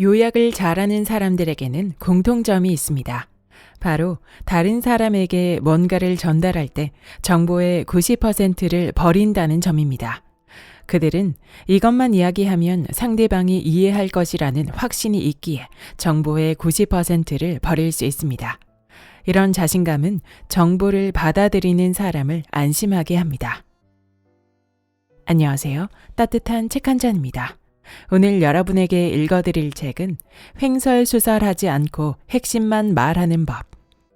요약을 잘하는 사람들에게는 공통점이 있습니다. 바로 다른 사람에게 뭔가를 전달할 때 정보의 90%를 버린다는 점입니다. 그들은 이것만 이야기하면 상대방이 이해할 것이라는 확신이 있기에 정보의 90%를 버릴 수 있습니다. 이런 자신감은 정보를 받아들이는 사람을 안심하게 합니다. 안녕하세요. 따뜻한 책 한 잔입니다. 오늘 여러분에게 읽어드릴 책은 횡설수설하지 않고 핵심만 말하는 법.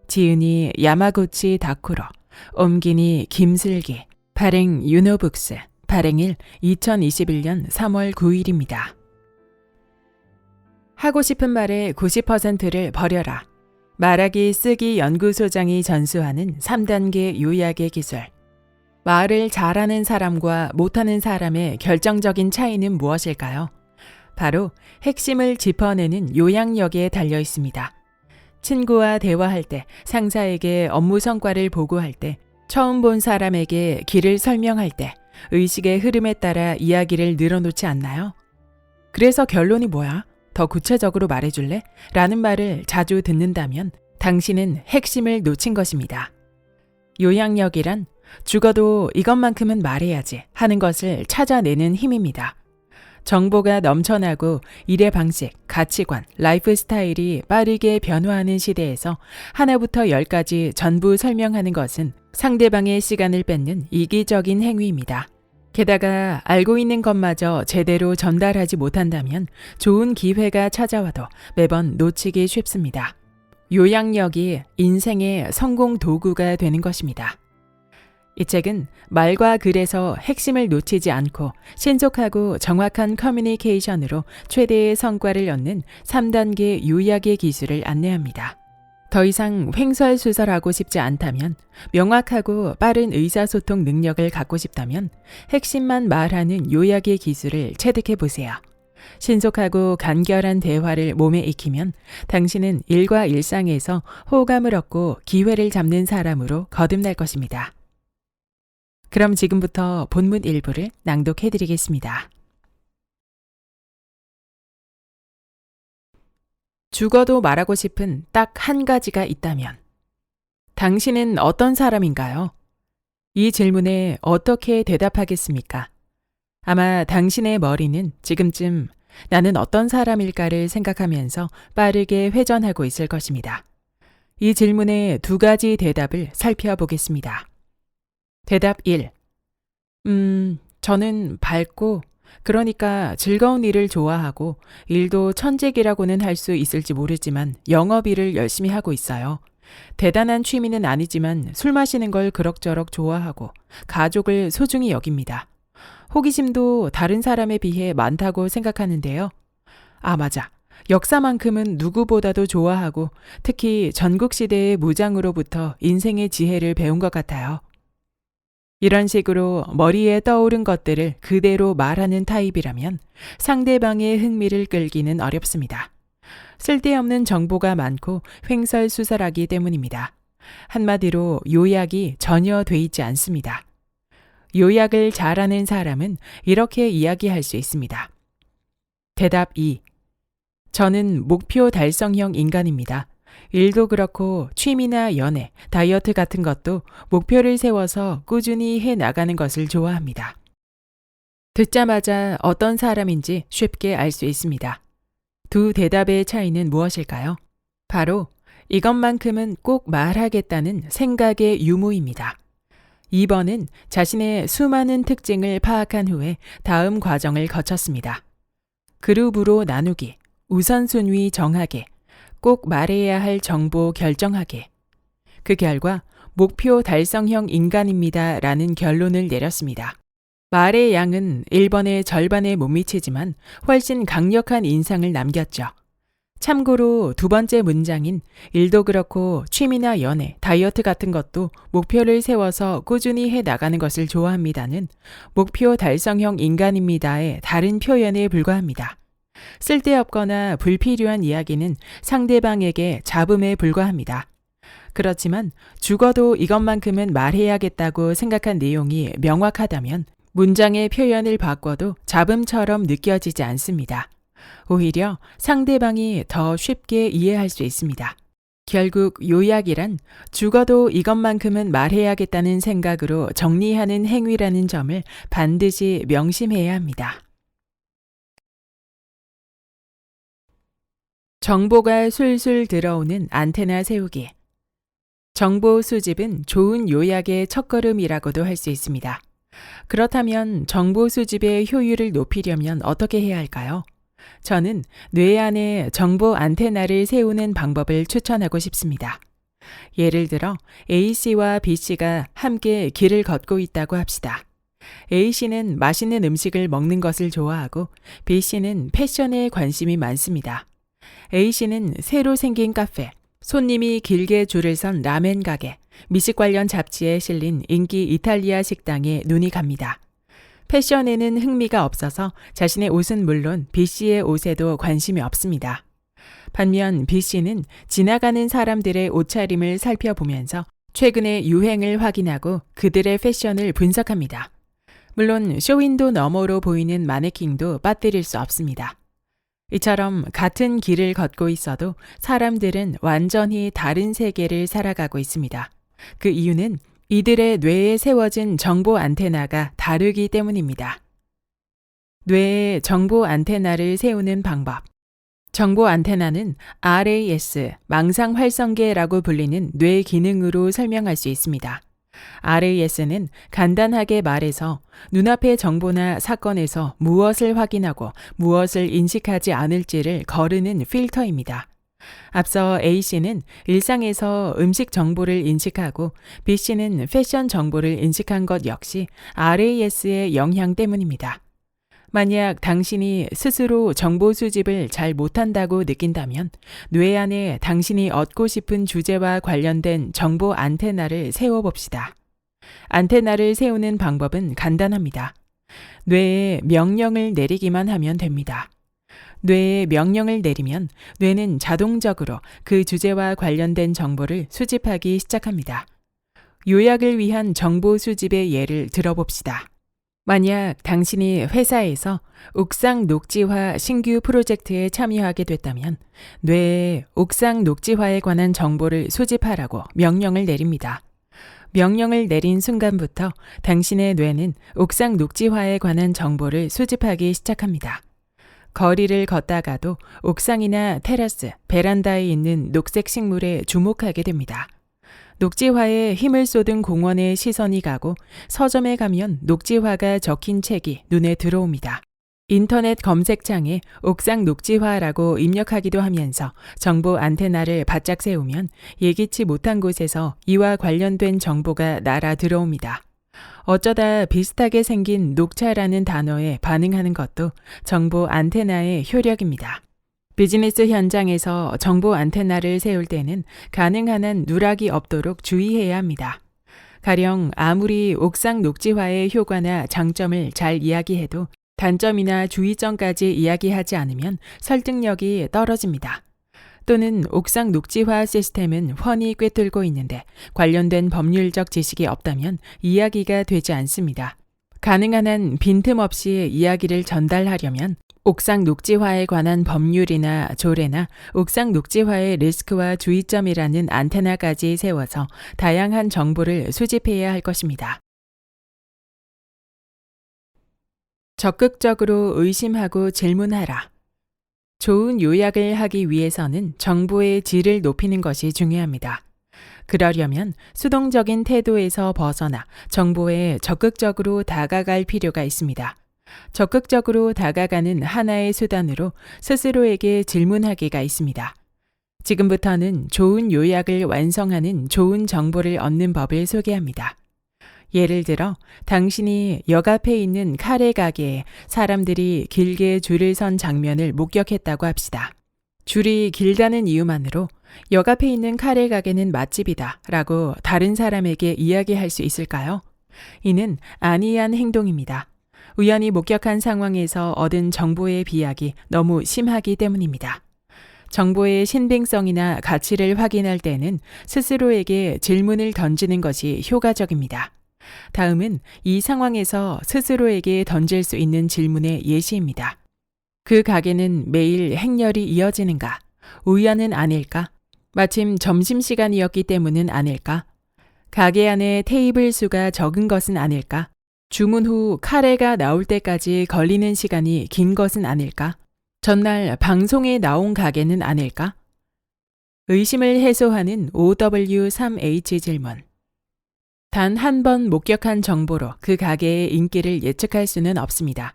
지은이 야마구치 다쿠로, 옮기니 김슬기, 발행 유노북스, 발행일 2021년 3월 9일입니다. 하고 싶은 말의 90%를 버려라. 말하기 쓰기 연구소장이 전수하는 3단계 요약의 기술. 말을 잘하는 사람과 못하는 사람의 결정적인 차이는 무엇일까요? 바로 핵심을 짚어내는 요약력에 달려 있습니다. 친구와 대화할 때, 상사에게 업무 성과를 보고할 때, 처음 본 사람에게 길을 설명할 때, 의식의 흐름에 따라 이야기를 늘어놓지 않나요? 그래서 결론이 뭐야? 더 구체적으로 말해줄래? 라는 말을 자주 듣는다면 당신은 핵심을 놓친 것입니다. 요약력이란 죽어도 이것만큼은 말해야지 하는 것을 찾아내는 힘입니다. 정보가 넘쳐나고 일의 방식, 가치관, 라이프 스타일이 빠르게 변화하는 시대에서 하나부터 열까지 전부 설명하는 것은 상대방의 시간을 뺏는 이기적인 행위입니다. 게다가 알고 있는 것마저 제대로 전달하지 못한다면 좋은 기회가 찾아와도 매번 놓치기 쉽습니다. 요약력이 인생의 성공 도구가 되는 것입니다. 이 책은 말과 글에서 핵심을 놓치지 않고 신속하고 정확한 커뮤니케이션으로 최대의 성과를 얻는 3단계 요약의 기술을 안내합니다. 더 이상 횡설수설하고 싶지 않다면, 명확하고 빠른 의사소통 능력을 갖고 싶다면 핵심만 말하는 요약의 기술을 체득해 보세요. 신속하고 간결한 대화를 몸에 익히면 당신은 일과 일상에서 호감을 얻고 기회를 잡는 사람으로 거듭날 것입니다. 그럼 지금부터 본문 일부를 낭독해 드리겠습니다. 죽어도 말하고 싶은 딱 한 가지가 있다면 당신은 어떤 사람인가요? 이 질문에 어떻게 대답하겠습니까? 아마 당신의 머리는 지금쯤 나는 어떤 사람일까를 생각하면서 빠르게 회전하고 있을 것입니다. 이 질문의 두 가지 대답을 살펴보겠습니다. 대답 1. 저는 밝고, 그러니까 즐거운 일을 좋아하고 일도 천직이라고는 할 수 있을지 모르지만 영업일을 열심히 하고 있어요. 대단한 취미는 아니지만 술 마시는 걸 그럭저럭 좋아하고 가족을 소중히 여깁니다. 호기심도 다른 사람에 비해 많다고 생각하는데요. 아, 맞아. 역사만큼은 누구보다도 좋아하고 특히 전국시대의 무장으로부터 인생의 지혜를 배운 것 같아요. 이런 식으로 머리에 떠오른 것들을 그대로 말하는 타입이라면 상대방의 흥미를 끌기는 어렵습니다. 쓸데없는 정보가 많고 횡설수설하기 때문입니다. 한마디로 요약이 전혀 돼 있지 않습니다. 요약을 잘하는 사람은 이렇게 이야기할 수 있습니다. 대답 2. 저는 목표 달성형 인간입니다. 일도 그렇고 취미나 연애, 다이어트 같은 것도 목표를 세워서 꾸준히 해나가는 것을 좋아합니다. 듣자마자 어떤 사람인지 쉽게 알 수 있습니다. 두 대답의 차이는 무엇일까요? 바로 이것만큼은 꼭 말하겠다는 생각의 유무입니다. 2번은 자신의 수많은 특징을 파악한 후에 다음 과정을 거쳤습니다. 그룹으로 나누기, 우선순위 정하기, 꼭 말해야 할 정보 결정하기. 그 결과 목표 달성형 인간입니다 라는 결론을 내렸습니다. 말의 양은 1번의 절반에 못 미치지만 훨씬 강력한 인상을 남겼죠. 참고로 두 번째 문장인 일도 그렇고 취미나 연애, 다이어트 같은 것도 목표를 세워서 꾸준히 해나가는 것을 좋아합니다는 목표 달성형 인간입니다의 다른 표현에 불과합니다. 쓸데없거나 불필요한 이야기는 상대방에게 잡음에 불과합니다. 그렇지만 죽어도 이것만큼은 말해야겠다고 생각한 내용이 명확하다면 문장의 표현을 바꿔도 잡음처럼 느껴지지 않습니다. 오히려 상대방이 더 쉽게 이해할 수 있습니다. 결국 요약이란 죽어도 이것만큼은 말해야겠다는 생각으로 정리하는 행위라는 점을 반드시 명심해야 합니다. 정보가 술술 들어오는 안테나 세우기. 정보 수집은 좋은 요약의 첫걸음이라고도 할 수 있습니다. 그렇다면 정보 수집의 효율을 높이려면 어떻게 해야 할까요? 저는 뇌 안에 정보 안테나를 세우는 방법을 추천하고 싶습니다. 예를 들어 A씨와 B씨가 함께 길을 걷고 있다고 합시다. A씨는 맛있는 음식을 먹는 것을 좋아하고 B씨는 패션에 관심이 많습니다. A씨는 새로 생긴 카페, 손님이 길게 줄을 선 라멘 가게, 미식 관련 잡지에 실린 인기 이탈리아 식당에 눈이 갑니다. 패션에는 흥미가 없어서 자신의 옷은 물론 B씨의 옷에도 관심이 없습니다. 반면 B씨는 지나가는 사람들의 옷차림을 살펴보면서 최근의 유행을 확인하고 그들의 패션을 분석합니다. 물론 쇼윈도 너머로 보이는 마네킹도 빠뜨릴 수 없습니다. 이처럼 같은 길을 걷고 있어도 사람들은 완전히 다른 세계를 살아가고 있습니다. 그 이유는 이들의 뇌에 세워진 정보 안테나가 다르기 때문입니다. 뇌에 정보 안테나를 세우는 방법. 정보 안테나는 RAS, 망상 활성계라고 불리는 뇌 기능으로 설명할 수 있습니다. RAS는 간단하게 말해서 눈앞의 정보나 사건에서 무엇을 확인하고 무엇을 인식하지 않을지를 거르는 필터입니다. 앞서 A씨는 일상에서 음식 정보를 인식하고 B씨는 패션 정보를 인식한 것 역시 RAS의 영향 때문입니다. 만약 당신이 스스로 정보 수집을 잘 못한다고 느낀다면 뇌 안에 당신이 얻고 싶은 주제와 관련된 정보 안테나를 세워봅시다. 안테나를 세우는 방법은 간단합니다. 뇌에 명령을 내리기만 하면 됩니다. 뇌에 명령을 내리면 뇌는 자동적으로 그 주제와 관련된 정보를 수집하기 시작합니다. 요약을 위한 정보 수집의 예를 들어봅시다. 만약 당신이 회사에서 옥상 녹지화 신규 프로젝트에 참여하게 됐다면 뇌에 옥상 녹지화에 관한 정보를 수집하라고 명령을 내립니다. 명령을 내린 순간부터 당신의 뇌는 옥상 녹지화에 관한 정보를 수집하기 시작합니다. 거리를 걷다가도 옥상이나 테라스, 베란다에 있는 녹색 식물에 주목하게 됩니다. 녹지화에 힘을 쏟은 공원에 시선이 가고 서점에 가면 녹지화가 적힌 책이 눈에 들어옵니다. 인터넷 검색창에 옥상 녹지화라고 입력하기도 하면서 정보 안테나를 바짝 세우면 예기치 못한 곳에서 이와 관련된 정보가 날아 들어옵니다. 어쩌다 비슷하게 생긴 녹차라는 단어에 반응하는 것도 정보 안테나의 효력입니다. 비즈니스 현장에서 정보 안테나를 세울 때는 가능한 한 누락이 없도록 주의해야 합니다. 가령 아무리 옥상 녹지화의 효과나 장점을 잘 이야기해도 단점이나 주의점까지 이야기하지 않으면 설득력이 떨어집니다. 또는 옥상 녹지화 시스템은 훤히 꿰뚫고 있는데 관련된 법률적 지식이 없다면 이야기가 되지 않습니다. 가능한 한 빈틈없이 이야기를 전달하려면 옥상 녹지화에 관한 법률이나 조례나 옥상 녹지화의 리스크와 주의점이라는 안테나까지 세워서 다양한 정보를 수집해야 할 것입니다. 적극적으로 의심하고 질문하라. 좋은 요약을 하기 위해서는 정보의 질을 높이는 것이 중요합니다. 그러려면 수동적인 태도에서 벗어나 정보에 적극적으로 다가갈 필요가 있습니다. 적극적으로 다가가는 하나의 수단으로 스스로에게 질문하기가 있습니다. 지금부터는 좋은 요약을 완성하는 좋은 정보를 얻는 법을 소개합니다. 예를 들어 당신이 역 앞에 있는 카레 가게에 사람들이 길게 줄을 선 장면을 목격했다고 합시다. 줄이 길다는 이유만으로 역 앞에 있는 카레 가게는 맛집이다 라고 다른 사람에게 이야기할 수 있을까요? 이는 안이한 행동입니다. 우연히 목격한 상황에서 얻은 정보의 비약이 너무 심하기 때문입니다. 정보의 신빙성이나 가치를 확인할 때는 스스로에게 질문을 던지는 것이 효과적입니다. 다음은 이 상황에서 스스로에게 던질 수 있는 질문의 예시입니다. 그 가게는 매일 행렬이 이어지는가? 우연은 아닐까? 마침 점심시간이었기 때문은 아닐까? 가게 안에 테이블 수가 적은 것은 아닐까? 주문 후 카레가 나올 때까지 걸리는 시간이 긴 것은 아닐까? 전날 방송에 나온 가게는 아닐까? 의심을 해소하는 OW3H 질문. 단 한 번 목격한 정보로 그 가게의 인기를 예측할 수는 없습니다.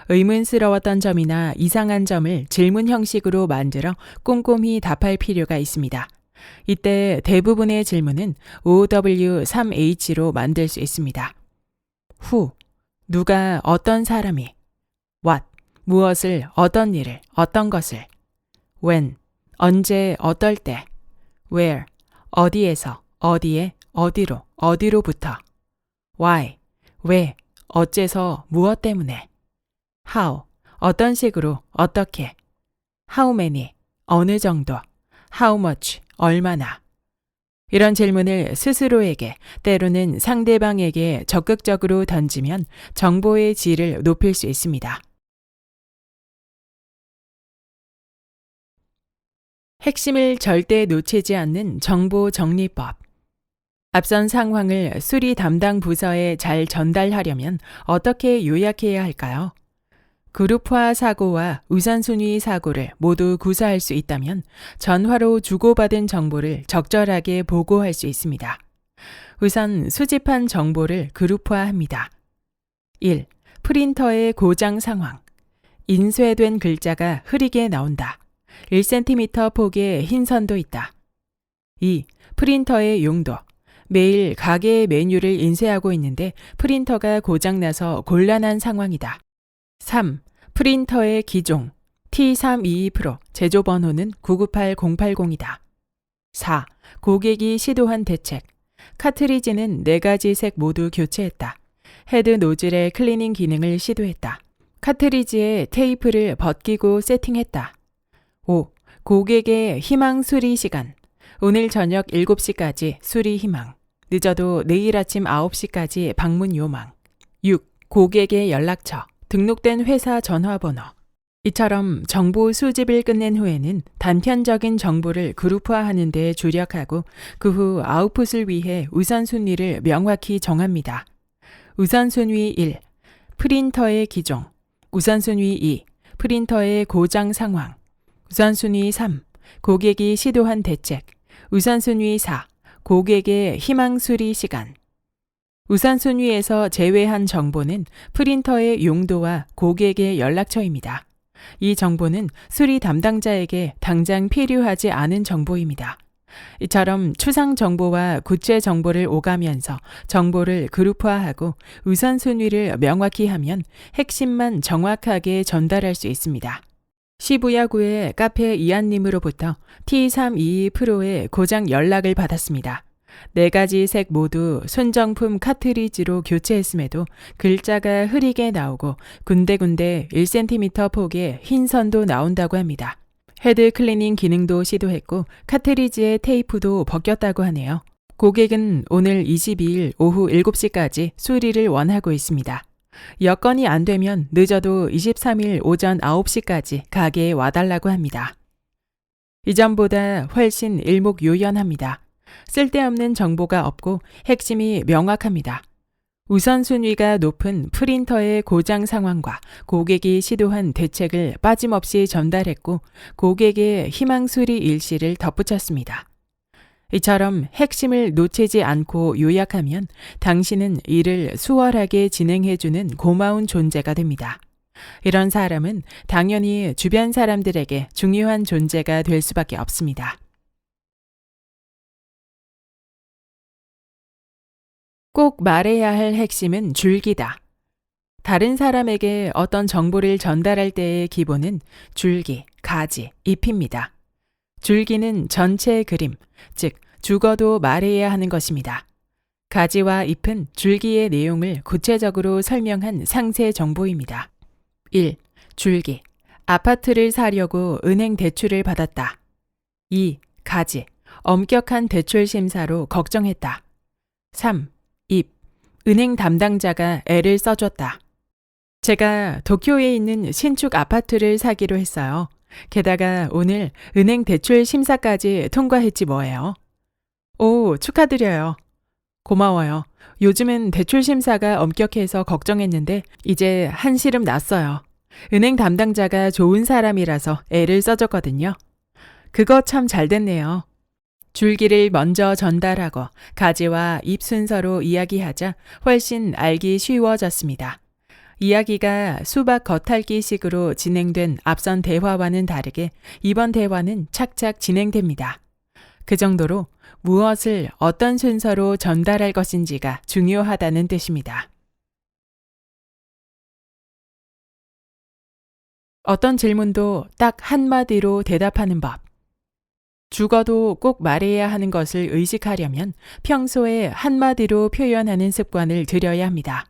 의문스러웠던 점이나 이상한 점을 질문 형식으로 만들어 꼼꼼히 답할 필요가 있습니다. 이때 대부분의 질문은 OW3H로 만들 수 있습니다. Who, 누가 어떤 사람이, What, 무엇을, 어떤 일을, 어떤 것을, When, 언제, 어떨 때, Where, 어디에서, 어디에, 어디로, 어디로부터, Why, 왜, 어째서, 무엇 때문에, How, 어떤 식으로, 어떻게, How many, 어느 정도, How much, 얼마나. 이런 질문을 스스로에게 때로는 상대방에게 적극적으로 던지면 정보의 질을 높일 수 있습니다. 핵심을 절대 놓치지 않는 정보 정리법. 앞선 상황을 수리 담당 부서에 잘 전달하려면 어떻게 요약해야 할까요? 그룹화 사고와 우선순위 사고를 모두 구사할 수 있다면 전화로 주고받은 정보를 적절하게 보고할 수 있습니다. 우선 수집한 정보를 그룹화합니다. 1. 프린터의 고장 상황. 인쇄된 글자가 흐리게 나온다. 1cm 폭의 흰 선도 있다. 2. 프린터의 용도. 매일 가게의 메뉴를 인쇄하고 있는데 프린터가 고장나서 곤란한 상황이다. 3. 프린터의 기종 T322 프로 제조 번호는 998080이다. 4. 고객이 시도한 대책 카트리지는 4가지 색 모두 교체했다. 헤드 노즐의 클리닝 기능을 시도했다. 카트리지에 테이프를 벗기고 세팅했다. 5. 고객의 희망 수리 시간 오늘 저녁 7시까지 수리 희망 늦어도 내일 아침 9시까지 방문 요망. 6. 고객의 연락처 등록된 회사 전화번호. 이처럼 정보 수집을 끝낸 후에는 단편적인 정보를 그룹화하는 데 주력하고 그 후 아웃풋을 위해 우선순위를 명확히 정합니다. 우선순위 1. 프린터의 기종. 우선순위 2. 프린터의 고장 상황. 우선순위 3. 고객이 시도한 대책. 우선순위 4. 고객의 희망 수리 시간. 우선순위에서 제외한 정보는 프린터의 용도와 고객의 연락처입니다. 이 정보는 수리 담당자에게 당장 필요하지 않은 정보입니다. 이처럼 추상 정보와 구체 정보를 오가면서 정보를 그룹화하고 우선순위를 명확히 하면 핵심만 정확하게 전달할 수 있습니다. 시부야구의 카페 이안님으로부터 T322 프로의 고장 연락을 받았습니다. 4가지 색 모두 순정품 카트리지로 교체했음에도 글자가 흐리게 나오고 군데군데 1cm 폭의 흰 선도 나온다고 합니다. 헤드 클리닝 기능도 시도했고 카트리지의 테이프도 벗겼다고 하네요. 고객은 오늘 22일 오후 7시까지 수리를 원하고 있습니다. 여건이 안 되면 늦어도 23일 오전 9시까지 가게에 와달라고 합니다. 이전보다 훨씬 일목요연합니다. 쓸데없는 정보가 없고 핵심이 명확합니다. 우선순위가 높은 프린터의 고장 상황과 고객이 시도한 대책을 빠짐없이 전달했고 고객의 희망 수리 일시를 덧붙였습니다. 이처럼 핵심을 놓치지 않고 요약하면 당신은 일을 수월하게 진행해주는 고마운 존재가 됩니다. 이런 사람은 당연히 주변 사람들에게 중요한 존재가 될 수밖에 없습니다. 꼭 말해야 할 핵심은 줄기다. 다른 사람에게 어떤 정보를 전달할 때의 기본은 줄기, 가지, 잎입니다. 줄기는 전체 그림, 즉 죽어도 말해야 하는 것입니다. 가지와 잎은 줄기의 내용을 구체적으로 설명한 상세 정보입니다. 1. 줄기. 아파트를 사려고 은행 대출을 받았다. 2. 가지. 엄격한 대출 심사로 걱정했다. 3. 잎. 은행 담당자가 애를 써줬다. 제가 도쿄에 있는 신축 아파트를 사기로 했어요. 게다가 오늘 은행 대출 심사까지 통과했지 뭐예요. 오, 축하드려요. 고마워요. 요즘은 대출 심사가 엄격해서 걱정했는데 이제 한시름 났어요. 은행 담당자가 좋은 사람이라서 애를 써줬거든요. 그거 참 잘 됐네요. 줄기를 먼저 전달하고 가지와 잎 순서로 이야기하자 훨씬 알기 쉬워졌습니다. 이야기가 수박 겉핥기식으로 진행된 앞선 대화와는 다르게 이번 대화는 착착 진행됩니다. 그 정도로 무엇을 어떤 순서로 전달할 것인지가 중요하다는 뜻입니다. 어떤 질문도 딱 한마디로 대답하는 법. 죽어도 꼭 말해야 하는 것을 의식하려면 평소에 한마디로 표현하는 습관을 들여야 합니다.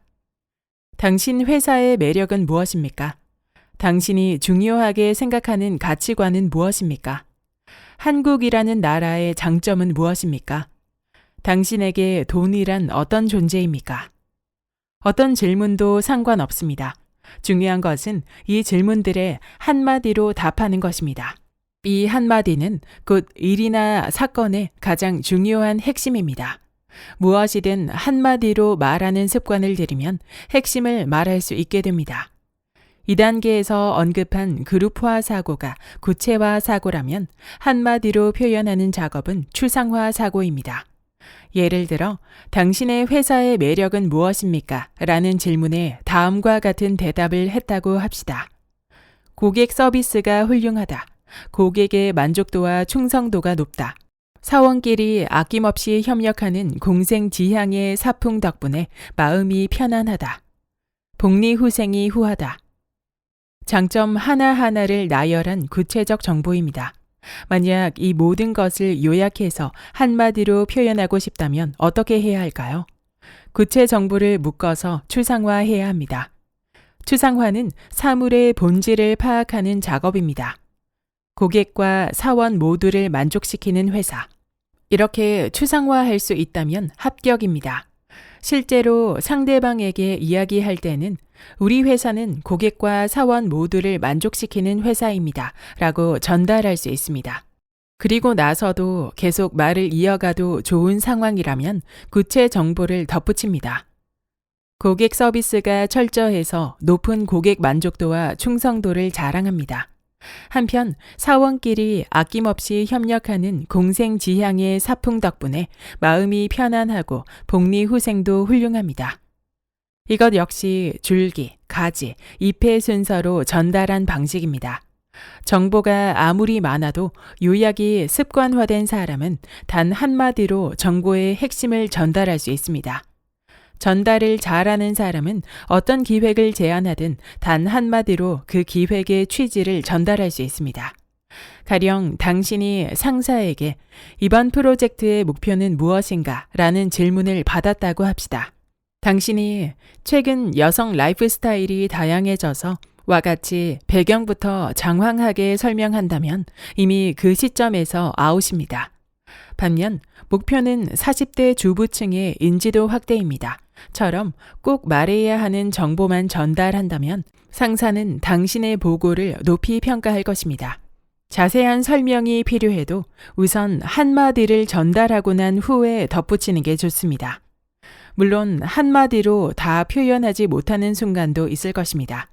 당신 회사의 매력은 무엇입니까? 당신이 중요하게 생각하는 가치관은 무엇입니까? 한국이라는 나라의 장점은 무엇입니까? 당신에게 돈이란 어떤 존재입니까? 어떤 질문도 상관없습니다. 중요한 것은 이 질문들에 한마디로 답하는 것입니다. 이 한마디는 곧 일이나 사건의 가장 중요한 핵심입니다. 무엇이든 한마디로 말하는 습관을 들이면 핵심을 말할 수 있게 됩니다. 2단계에서 언급한 그룹화 사고가 구체화 사고라면 한마디로 표현하는 작업은 추상화 사고입니다. 예를 들어 당신의 회사의 매력은 무엇입니까? 라는 질문에 다음과 같은 대답을 했다고 합시다. 고객 서비스가 훌륭하다. 고객의 만족도와 충성도가 높다. 사원끼리 아낌없이 협력하는 공생지향의 사풍 덕분에 마음이 편안하다. 복리후생이 후하다. 장점 하나하나를 나열한 구체적 정보입니다. 만약 이 모든 것을 요약해서 한마디로 표현하고 싶다면 어떻게 해야 할까요? 구체 정보를 묶어서 추상화해야 합니다. 추상화는 사물의 본질을 파악하는 작업입니다. 고객과 사원 모두를 만족시키는 회사. 이렇게 추상화할 수 있다면 합격입니다. 실제로 상대방에게 이야기할 때는 우리 회사는 고객과 사원 모두를 만족시키는 회사입니다. 라고 전달할 수 있습니다. 그리고 나서도 계속 말을 이어가도 좋은 상황이라면 구체 정보를 덧붙입니다. 고객 서비스가 철저해서 높은 고객 만족도와 충성도를 자랑합니다. 한편 사원끼리 아낌없이 협력하는 공생지향의 사풍 덕분에 마음이 편안하고 복리후생도 훌륭합니다. 이것 역시 줄기, 가지, 잎의 순서로 전달한 방식입니다. 정보가 아무리 많아도 요약이 습관화된 사람은 단 한마디로 정보의 핵심을 전달할 수 있습니다. 전달을 잘하는 사람은 어떤 기획을 제안하든 단 한마디로 그 기획의 취지를 전달할 수 있습니다. 가령 당신이 상사에게 이번 프로젝트의 목표는 무엇인가? 라는 질문을 받았다고 합시다. 당신이 최근 여성 라이프 스타일이 다양해져서 와 같이 배경부터 장황하게 설명한다면 이미 그 시점에서 아웃입니다. 반면 목표는 40대 주부층의 인지도 확대입니다. 처럼 꼭 말해야 하는 정보만 전달한다면 상사는 당신의 보고를 높이 평가할 것입니다. 자세한 설명이 필요해도 우선 한마디를 전달하고 난 후에 덧붙이는 게 좋습니다. 물론 한마디로 다 표현하지 못하는 순간도 있을 것입니다.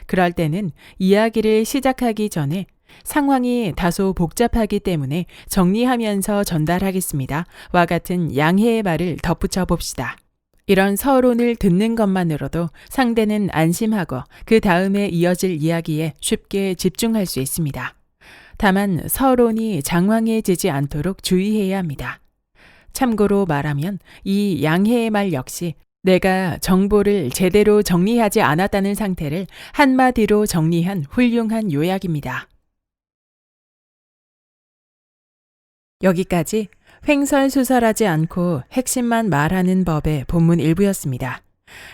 그럴 때는 이야기를 시작하기 전에 상황이 다소 복잡하기 때문에 정리하면서 전달하겠습니다. 와 같은 양해의 말을 덧붙여 봅시다. 이런 서론을 듣는 것만으로도 상대는 안심하고 그 다음에 이어질 이야기에 쉽게 집중할 수 있습니다. 다만 서론이 장황해지지 않도록 주의해야 합니다. 참고로 말하면 이 양해의 말 역시 내가 정보를 제대로 정리하지 않았다는 상태를 한마디로 정리한 훌륭한 요약입니다. 여기까지 횡설수설하지 않고 핵심만 말하는 법의 본문 일부였습니다.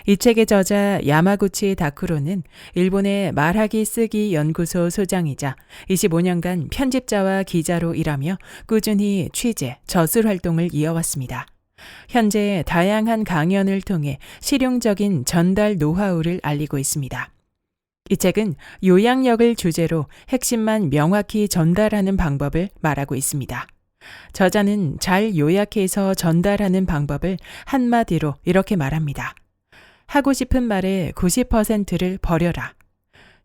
이 책의 저자 야마구치 다쿠로는 일본의 말하기 쓰기 연구소 소장이자 25년간 편집자와 기자로 일하며 꾸준히 취재, 저술 활동을 이어왔습니다. 현재 다양한 강연을 통해 실용적인 전달 노하우를 알리고 있습니다. 이 책은 요약력을 주제로 핵심만 명확히 전달하는 방법을 말하고 있습니다. 저자는 잘 요약해서 전달하는 방법을 한마디로 이렇게 말합니다. 하고 싶은 말의 90%를 버려라.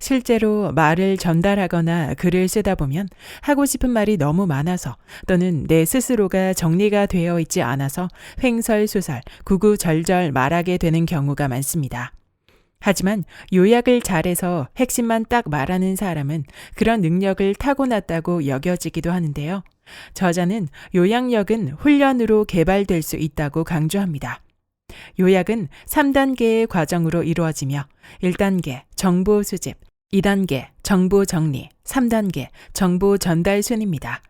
실제로 말을 전달하거나 글을 쓰다 보면 하고 싶은 말이 너무 많아서 또는 내 스스로가 정리가 되어 있지 않아서 횡설수설, 구구절절 말하게 되는 경우가 많습니다. 하지만 요약을 잘해서 핵심만 딱 말하는 사람은 그런 능력을 타고났다고 여겨지기도 하는데요. 저자는 요약력은 훈련으로 개발될 수 있다고 강조합니다. 요약은 3단계의 과정으로 이루어지며 1단계 정보 수집, 2단계 정보 정리, 3단계 정보 전달 순입니다.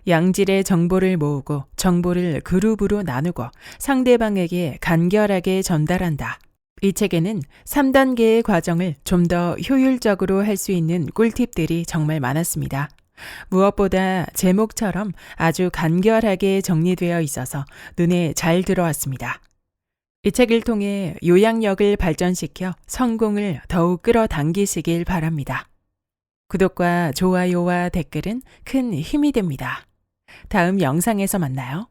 양질의 정보를 모으고 정보를 그룹으로 나누고 상대방에게 간결하게 전달한다. 이 책에는 3단계의 과정을 좀 더 효율적으로 할 수 있는 꿀팁들이 정말 많았습니다. 무엇보다 제목처럼 아주 간결하게 정리되어 있어서 눈에 잘 들어왔습니다. 이 책을 통해 요약력을 발전시켜 성공을 더욱 끌어당기시길 바랍니다. 구독과 좋아요와 댓글은 큰 힘이 됩니다. 다음 영상에서 만나요.